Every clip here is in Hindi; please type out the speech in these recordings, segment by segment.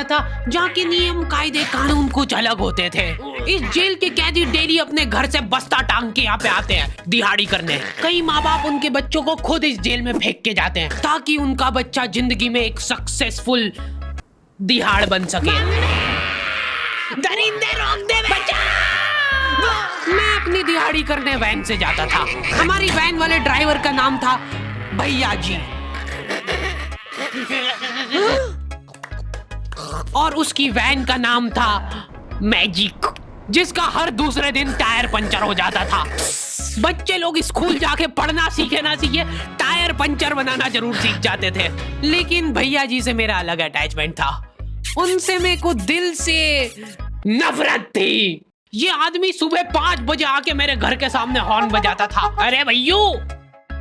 बना था जहाँ के नियम कायदे कानून कुछ अलग होते थे। इस जेल के कैदी डेली अपने घर से बस्ता टांग के यहाँ पे आते हैं दिहाड़ी करने। कई माँ बाप उनके बच्चों को खुद इस जेल में फेंक के जाते हैं ताकि उनका बच्चा जिंदगी में एक सक्सेसफुल दिहाड़ बन सके। दरिंदे रोक दे बच्चा। मैं अपनी दिहाड़ी करने वैन से जाता था। हमारी वैन वाले ड्राइवर का नाम था भैया जी और उसकी वैन का नाम था मैजिक, जिसका हर दूसरे दिन टायर पंचर हो जाता था। बच्चे लोग स्कूल जाके पढ़ना सीखे ना सीखे टायर पंचर बनाना जरूर सीख जाते थे। लेकिन भैया जी से मेरा अलग अटैचमेंट था। उनसे मेरे को दिल से नफरत थी। ये आदमी सुबह 5 बजे आके मेरे घर के सामने हॉर्न बजाता था। अरे भैयू,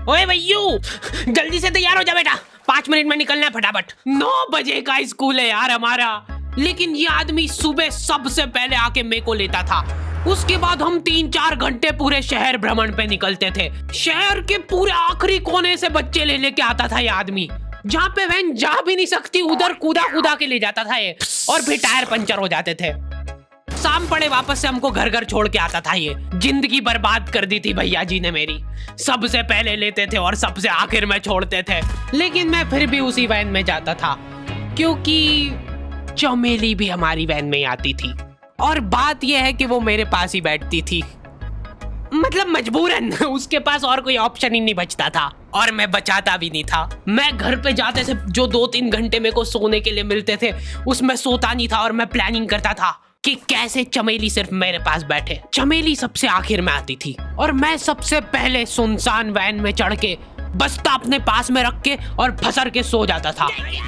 ओए भैयू, जल्दी से तैयार हो जा बेटा, 5 मिनट में निकलना है फटाफट। 9 बजे का स्कूल है यार हमारा। लेकिन ये आदमी सुबह सबसे पहले आके मेरे को लेता था। उसके बाद हम 3-4 घंटे पूरे शहर भ्रमण पे निकलते थे। शहर के पूरे आखिरी कोने से बच्चे ले लेके आता था ये आदमी। जहाँ पे वैन जा भी नहीं सकती उधर कूदा कूदा के ले जाता था ये, और फिर टायर पंचर हो जाते थे। शाम पड़े वापस से हमको घर घर छोड़ के आता था ये। जिंदगी बर्बाद कर दी थी भैया जी ने मेरी। सबसे पहले लेते थे और सबसे आखिर में छोड़ते थे। लेकिन मैं फिर भी उसी वैन में जाता था क्योंकि चमेली भी हमारी वैन में आती थी। और बात यह है कि वो मेरे पास ही बैठती थी, मतलब मजबूरन। उसके पास और कोई ऑप्शन ही नहीं बचता था और मैं बचाता भी नहीं था। मैं घर पे जाते से जो 2-3 घंटे मेरे को सोने के लिए मिलते थे उसमें सोता नहीं था और मैं प्लानिंग करता था कि कैसे चमेली सिर्फ मेरे पास बैठे। चमेली सबसे आखिर में आती थी और मैं सबसे पहले सुनसान वैन में चढ़ के बस्ता अपने पास में रख के और फसर के सो जाता था।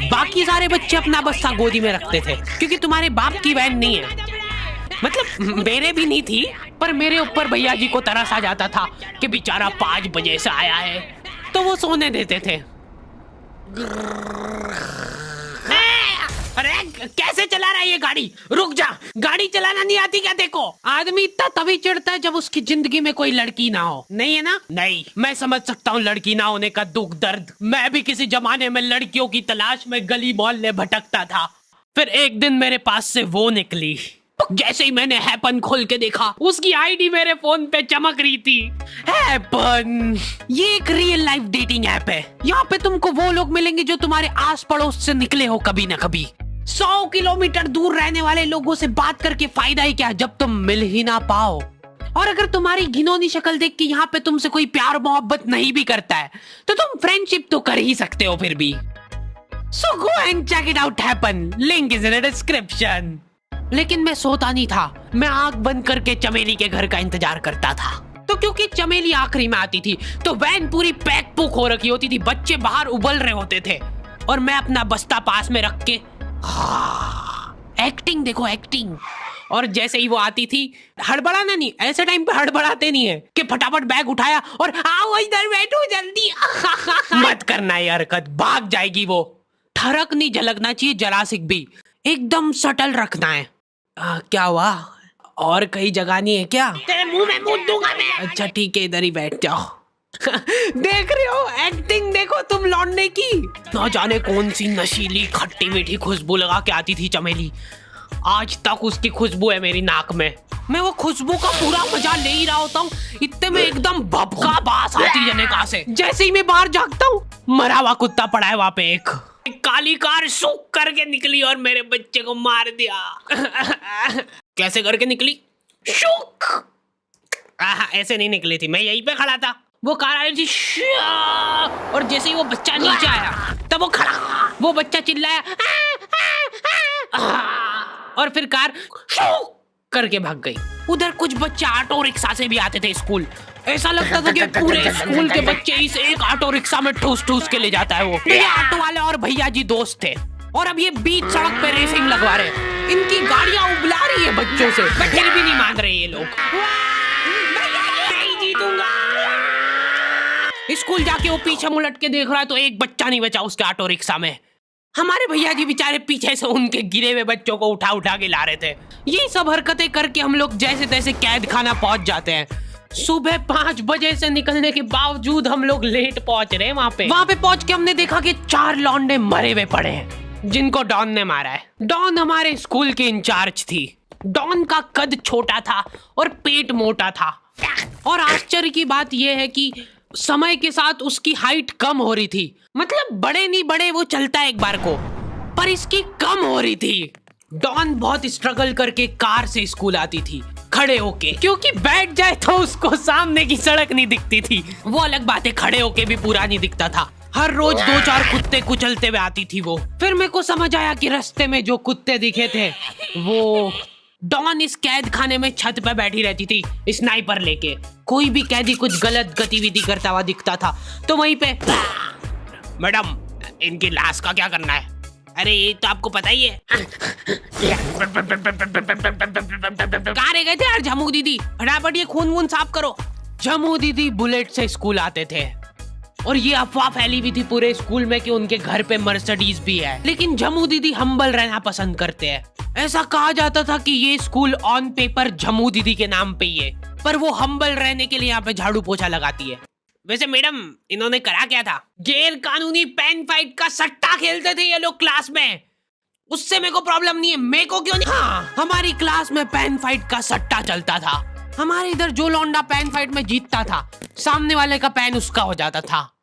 बाकी सारे बच्चे अपना बस्ता गोदी में रखते थे क्योंकि तुम्हारे बाप की वैन नहीं है, मतलब मेरे भी नहीं थी। पर मेरे ऊपर भैया जी को तरस आ जाता था कि बेचारा 5 बजे से आया है, तो वो सोने देते थे। अरे कैसे चला रहा है ये गाड़ी? रुक जा, गाड़ी चलाना नहीं आती क्या? देखो, आदमी इतना तभी चिढ़ता है जब उसकी जिंदगी में कोई लड़की ना हो। नहीं है ना? नहीं, मैं समझ सकता हूँ लड़की ना होने का दुख दर्द। मैं भी किसी जमाने में लड़कियों की तलाश में गली मोहल्ले भटकता था। फिर एक दिन मेरे पास से वो निकली। जैसे ही मैंने हैपन खोल के देखा उसकी आईडी मेरे फोन पे चमक रही थी। हैपन ये एक रियल लाइफ डेटिंग ऐप है। यहाँ पे तुमको वो लोग मिलेंगे जो तुम्हारे आस पड़ोस से निकले हो कभी ना कभी। 100 किलोमीटर दूर रहने वाले लोगों से बात करके फायदा ही क्या जब तुम मिल ही ना पाओ। और अगर तुम्हारी घिनौनी शक्ल देख के यहाँ पे तुमसे कोई प्यार मोहब्बत नहीं भी करता है तो तुम फ्रेंडशिप तो कर ही सकते हो फिर भी। So go and check it out happen. Link is in the description. लेकिन मैं सोता नहीं था। मैं आंख बंद करके चमेली के घर का इंतजार करता था। तो क्योंकि चमेली आखिरी में आती थी तो वैन पूरी पैक पुक हो रखी होती थी। बच्चे बाहर उबल रहे होते थे और मैं अपना बस्ता पास में रख के एक्टिंग देखो एक्टिंग। और जैसे ही वो आती थी, हड़बड़ाना नहीं, ऐसे टाइम पे हड़बड़ाते नहीं है कि फटाफट बैग उठाया और आओ इधर बैठो जल्दी। मत करना ये हरकत, भाग जाएगी वो। ठरक नहीं झलकना चाहिए जरा सिक भी, एकदम सटल रखना है। क्या हुआ? और कहीं जगह नहीं है क्या? तेरे मुंह में मूत दूंगा मैं। अच्छा ठीक है, इधर ही बैठ जाओ। देख रहे हो एक्टिंग देखो तुम लौंडे की। ना जाने कौन सी नशीली खट्टी मीठी खुशबू लगा के आती थी चमेली। आज तक उसकी खुशबू है मेरी नाक में। मैं वो खुशबू का पूरा मजा ले ही रहा होता हूँ, इतने में एकदम भभका बास आती है निकाह से। जैसे ही मैं बाहर झांकता हूँ, मरा हुआ कुत्ता पड़ा है वहाँ पे। एक काली कार सूख करके निकली और मेरे बच्चे को मार दिया। कैसे करके निकली? शूक। ऐसे नहीं निकली थी, मैं यहीं पे खड़ा था, वो कार आई थी और जैसे ही वो बच्चा नीचे आया तब वो खड़ा, वो बच्चा चिल्लाया और फिर कार शूक करके भाग गई। उधर कुछ बच्चे ऑटो रिक्शा से भी आते थे स्कूल। ऐसा लगता था कि पूरे स्कूल के बच्चे इस एक ऑटो रिक्शा में ठूस ठूस के ले जाता है वो। ये ऑटो वाले और भैया जी दोस्त थे और अब ये बीच सड़क पे रेसिंग लगवा रहे हैं। इनकी गाड़ियां उबला रही है बच्चों से, पर फिर भी नहीं मान रहे ये लोग। नहीं जीतूंगा। स्कूल जाके वो पीछे मुलट के देख रहा है तो एक बच्चा नहीं बचा उसके ऑटो रिक्शा में। हमारे भैया जी बेचारे पीछे से उनके गिरे हुए बच्चों को उठा उठा के ला रहे थे। ये सब हरकतें करके हम लोग जैसे तैसे कैद खाना पहुंच जाते हैं। सुबह 5 बजे से निकलने के बावजूद हम लोग लेट पहुंच रहे हैं। वहाँ पे पहुंच के हमने देखा कि 4 लौंडे मरे हुए पड़े हैं। जिनको डॉन ने मारा है। डॉन हमारे स्कूल की इंचार्ज थी। डॉन का कद छोटा था और पेट मोटा था, और आश्चर्य की बात यह है कि समय के साथ उसकी हाइट कम हो रही थी। मतलब बड़े नहीं बड़े वो चलता एक बार को, पर इसकी कम हो रही थी। डॉन बहुत स्ट्रगल करके कार से स्कूल आती थी खड़े होके, क्योंकि बैठ जाए तो उसको सामने की सड़क नहीं दिखती थी। वो अलग बात है, खड़े होके भी पूरा नहीं दिखता था। हर रोज 2-4 कुत्ते कुचलते हुए आती थी वो। फिर मेरे को समझ आया कि रास्ते में जो कुत्ते दिखे थे वो डॉन इस कैद खाने में छत पे बैठी रहती थी स्नाइपर लेके। कोई भी कैदी कुछ गलत गतिविधि करता हुआ दिखता था तो वहीं पे, मैडम इनकी लाश का क्या करना है? अरे ये तो आपको पता ही है। कहाँ रह गए थे यार झमू दीदी, फटाफट ये खून वून साफ करो। झमू दीदी बुलेट से स्कूल आते थे और ये अफवाह फैली हुई थी पूरे स्कूल में कि उनके घर पे मर्सिडीज भी है, लेकिन झमू दीदी हम्बल रहना पसंद करते हैं। ऐसा कहा जाता था कि ये स्कूल ऑन पेपर झमू दीदी के नाम पे ही है, पर वो हम्बल रहने के लिए यहाँ पे झाड़ू पोछा लगाती है। वैसे मैडम इन्होंने करा क्या था? गैर कानूनी पेन फाइट का सट्टा खेलते थे ये लोग क्लास में। उससे मेरे को प्रॉब्लम नहीं है, मेरे को क्यों नहीं? हाँ, हमारी क्लास में पेन फाइट का सट्टा चलता था। हमारे इधर जो लौंडा पेन फाइट में जीतता था, सामने वाले का पेन उसका हो जाता था।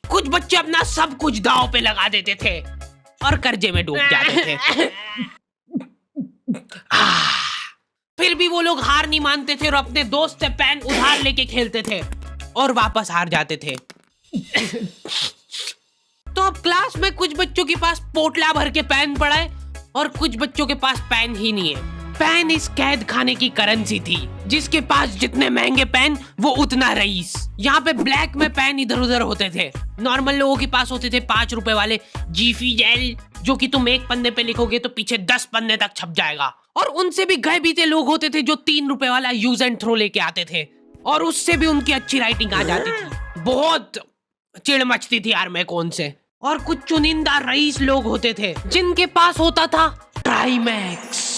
कुछ बच्चे अपना सब कुछ दांव पे लगा देते थे और कर्जे में डूब जाते थे। फिर भी वो लोग हार नहीं मानते थे और अपने दोस्त से पेन उधार लेके खेलते थे और वापस हार जाते थे। तो अब क्लास में कुछ बच्चों के पास पोटला भर के पेन पड़ा है और कुछ बच्चों के पास पेन ही नहीं है। पेन इस कैद खाने की करेंसी थी, जिसके पास जितने महंगे पेन वो उतना रईस। यहाँ पे ब्लैक में पेन इधर उधर होते थे। नॉर्मल लोगों के पास होते थे 5 रुपए वाले जीफी जेल, जो कि तुम एक पन्ने पे लिखोगे तो पीछे 10 पन्ने तक छप जाएगा। और उनसे भी गए बीते लोग होते थे जो 3 रुपए वाला यूज एंड थ्रो लेके आते थे और उससे भी उनकी अच्छी राइटिंग आ जाती थी। बहुत चिढ़ मचती थी यार मैं कौन से। और कुछ चुनिंदा रईस लोग होते थे जिनके पास होता था ट्राईमैक्स।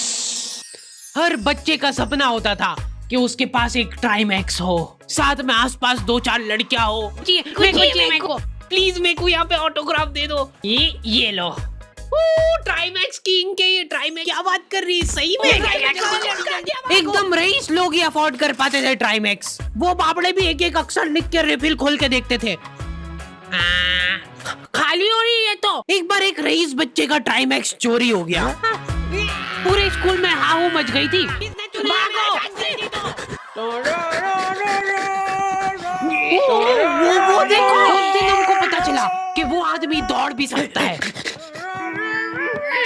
हर बच्चे का सपना होता था कि उसके पास एक ट्राईमैक्स हो, साथ में आसपास 2-4 लड़कियां हो। मेरे को प्लीज मेरे को यहाँ पे ऑटोग्राफ दे दो। ये लो ट्राईमैक्स किंग के, ये ट्राईमैक्स क्या बात कर रही है? सही में एकदम रईस लोग ही अफोर्ड कर पाते थे ट्राईमैक्स। वो बाबड़े भी एक एक अक्षर लिख के रिफिल खोल के देखते थे। खाली हो रही है तो एक बार एक रईस बच्चे का ट्राईमैक्स चोरी हो गया। पूरे स्कूल में हाहू मच गई थी। वो देखो, उस दिन हमको पता चला कि वो आदमी दौड़ भी सकता है।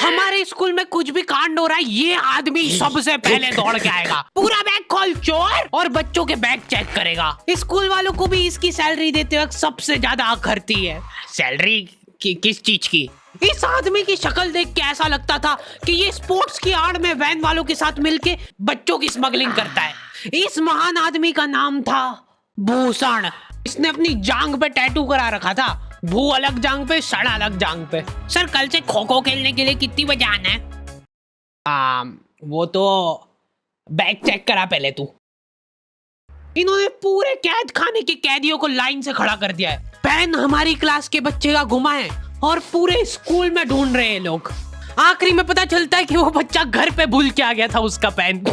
हमारे स्कूल में कुछ भी कांड हो रहा है, ये आदमी सबसे पहले दौड़ के आएगा, पूरा बैग खोल चोर, और बच्चों के बैग चेक करेगा। स्कूल वालों को भी इसकी सैलरी देते वक्त सबसे ज्यादा आखरती है। सैलरी किस चीज की? इस आदमी की शक्ल देख के ऐसा लगता था कि ये स्पोर्ट्स की आड़ में वैन वालों के साथ मिलके बच्चों की स्मगलिंग करता है। इस महान आदमी का नाम था भूषण। इसने अपनी जांग पे टैटू करा रखा था, भू अलग जांग पे, सड़ अलग जांग पे। सर कल से खो खो खेलने के लिए कितनी बजे आना है? वो तो बैग चेक करा पहले तू। इन्होंने पूरे कैद खाने के कैदियों को लाइन से खड़ा कर दिया है। पेन हमारी क्लास के बच्चे का गुमा है और पूरे स्कूल में ढूंढ रहे हैं लोग। आखिरी में पता चलता है कि वो बच्चा घर पे भूल के आ गया था उसका पेन।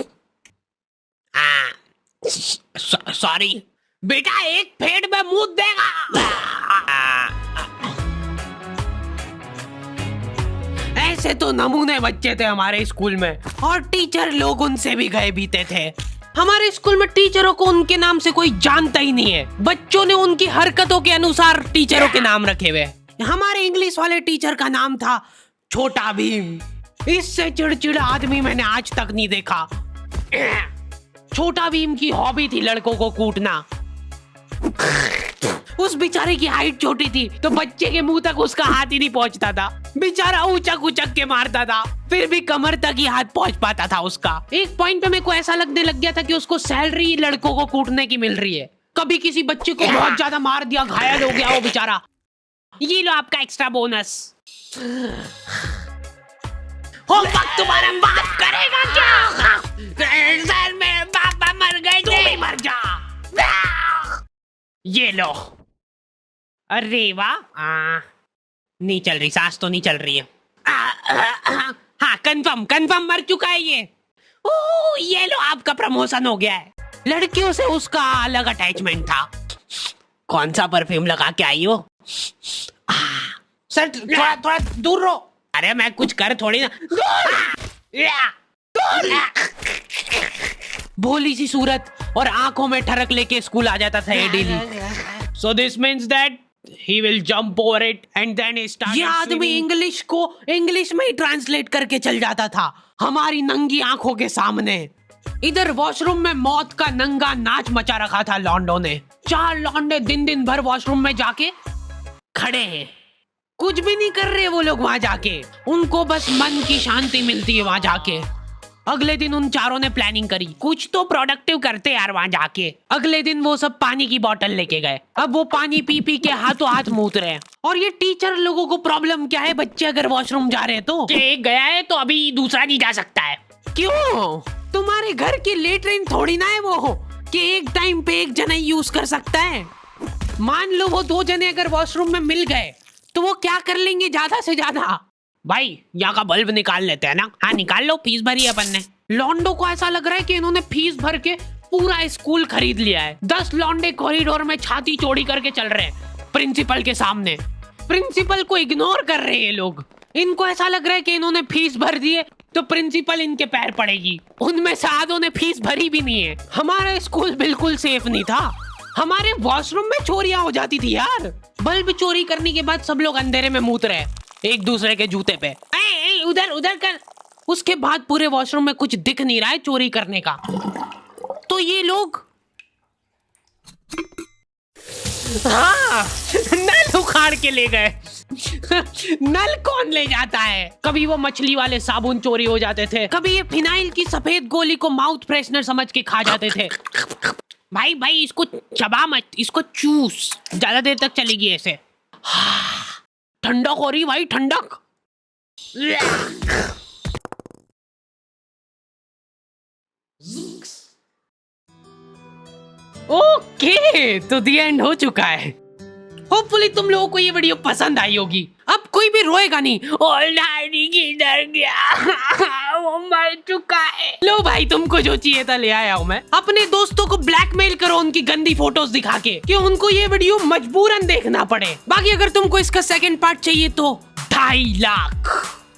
सॉरी बेटा, एक फेट में मुंह देगा। ऐसे तो नमूने बच्चे थे हमारे स्कूल में, और टीचर लोग उनसे भी गए बीते थे। हमारे स्कूल में टीचरों को उनके नाम से कोई जानता ही नहीं है। बच्चों ने उनकी हरकतों के अनुसार टीचरों के नाम रखे हुए। हमारे इंग्लिश वाले टीचर का नाम था छोटा भीम। इससे चिड़चिड़ा आदमी मैंने आज तक नहीं देखा। छोटा भीम की हॉबी थी लड़कों को कूटना। उस बेचारे की हाइट छोटी थी तो बच्चे के मुंह तक उसका हाथ ही नहीं पहुंचता था। बेचारा उचक उचक के मारता था, फिर भी कमर तक ही हाथ पहुंच पाता था उसका। एक पॉइंट पे मेरे को ऐसा लगने लग गया था कि उसको सैलरी लड़कों को कूटने की मिल रही है। कभी किसी बच्चे को बहुत ज्यादा मार दिया, घायल हो गया वो बेचारा, ये लो आपका एक्स्ट्रा बोनस। होमवर्क तुम्हारा बाप करेगा क्या? सर मेरे पापा मर गए थे। तू भी मर जा। ये लो। अरे वाह, नहीं चल रही, सांस तो नहीं चल रही है। हाँ कंफर्म मर चुका है ये। ओह ये लो आपका प्रमोशन हो गया है। लड़कियों से उसका अलग अटैचमेंट था। कौन सा परफ्यूम लगा के आई हो? सर थोड़ा दूर रहो। अरे मैं कुछ कर थोड़ी ना। भोली सी सूरत और आंखों में ठरक लेके स्कूल आ जाता था ये daily. So this means that he will jump over it and then he started. ये आदमी इंग्लिश को इंग्लिश में ही ट्रांसलेट करके चल जाता था हमारी नंगी आंखों के सामने। इधर वॉशरूम में मौत का नंगा नाच मचा रखा था लॉन्डो ने। 4 लॉन्डे दिन भर वॉशरूम में जाके खड़े हैं, कुछ भी नहीं कर रहे वो लोग वहां जाके। उनको बस मन की शांति मिलती है वहां जाके। अगले दिन उन चारों ने प्लानिंग करी, कुछ तो प्रोडक्टिव करते यार वहां जाके। अगले दिन वो सब पानी की बोतल लेके गए। अब वो पानी पी पी के हाथों हाथ मूत रहे हैं। और ये टीचर लोगों को प्रॉब्लम क्या है, बच्चे अगर वॉशरूम जा रहे हैं तो एक गया है तो अभी दूसरा नहीं जा सकता है। क्यों? तुम्हारे घर की लेटरिन थोड़ी ना है वो कि एक टाइम पे एक जना यूज कर सकता है। मान लो वो 2 जने अगर वॉशरूम में मिल गए तो वो क्या कर लेंगे ज्यादा से ज्यादा? भाई यहाँ का बल्ब निकाल लेते हैं ना। हाँ निकाल लो, फीस भरी है अपन ने। लॉन्डो को ऐसा लग रहा है कि इन्होंने फीस भर के पूरा स्कूल खरीद लिया है। 10 लॉन्डे कॉरिडोर में छाती चौड़ी करके चल रहे हैं प्रिंसिपल के सामने। प्रिंसिपल को इग्नोर कर रहे हैं ये लोग। इनको ऐसा लग रहा है कि इन्होंने फीस भर दी है तो प्रिंसिपल इनके पैर पड़ेगी। उनमें से आधों ने फीस भरी भी नहीं है। हमारा स्कूल बिल्कुल सेफ नहीं था। हमारे वॉशरूम में चोरियां हो जाती थी यार। बल्ब चोरी करने के बाद सब लोग अंधेरे में मूत रहे एक दूसरे के जूते पे। उधर कर। उसके बाद पूरे वॉशरूम में कुछ दिख नहीं रहा है चोरी करने का। तो ये लोग हाँ नल उखाड़ के ले गए। नल कौन ले जाता है? कभी वो मछली वाले साबुन चोरी हो जाते थे, कभी ये फिनाइल की सफेद गोली को माउथ फ्रेशनर समझ के खा जाते थे। भाई इसको चबा मत, इसको चूस, ज्यादा देर तक चलेगी ऐसे। ठंडक हो रही भाई, ठंडक। ओके तो दी एंड हो चुका है। होपफुली तुम लोगों को ये वीडियो पसंद आई होगी। अब कोई भी रोएगा नहीं। किधर गया? वो मर चुका है। लो भाई तुमको जो चाहिए था ले आया हूँ मैं। अपने दोस्तों को ब्लैकमेल करो उनकी गंदी फोटोज दिखा के कि उनको ये वीडियो मजबूरन देखना पड़े। बाकी अगर तुमको इसका सेकंड पार्ट चाहिए तो 2.5 लाख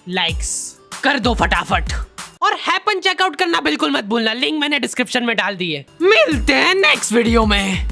लाइक्स कर दो फटाफट। और हैपन चेकआउट करना बिल्कुल मत भूलना, लिंक मैंने डिस्क्रिप्शन में डाल दी है। मिलते हैं नेक्स्ट वीडियो में।